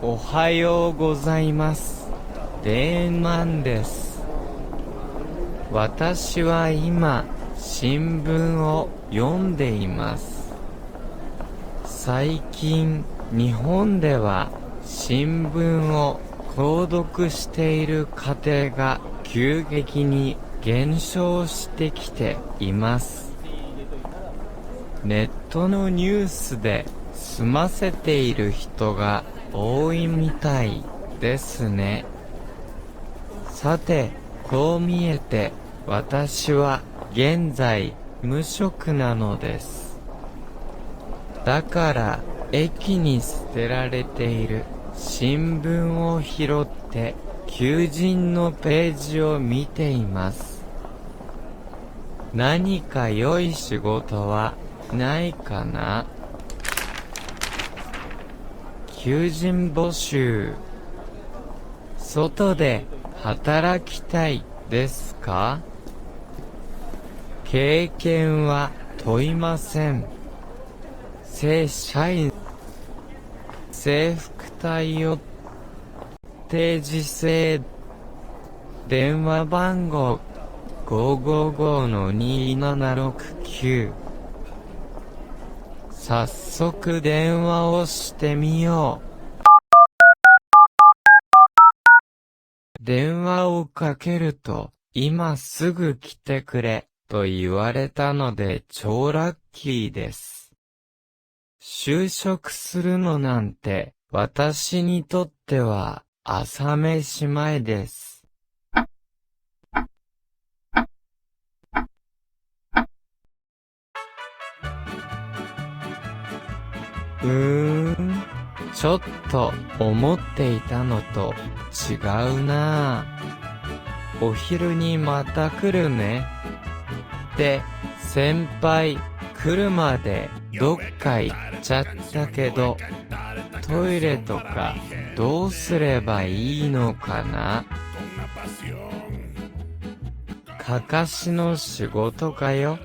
おはようございます。デーマンです。私は今、新聞を読んでいます。最近、日本では新聞を購読している家庭が急激に減少してきています。ネットのニュースで済ませている人が多いみたいですね。さて、こう見えて私は現在無職なのです。だから駅に捨てられている新聞を拾って求人のページを見ています。何か良い仕事はないかな？求人募集。外で働きたいですか？経験は問いません。正社員。制服隊を定時制。電話番号555-2769。早速電話をしてみよう。電話をかけると、今すぐ来てくれ、と言われたので超ラッキーです。就職するのなんて、私にとっては、朝飯前です。ちょっと思っていたのと違うなぁ。お昼にまた来るね。って先輩来るまでどっか行っちゃったけど、トイレとかどうすればいいのかな。かかしの仕事かよ。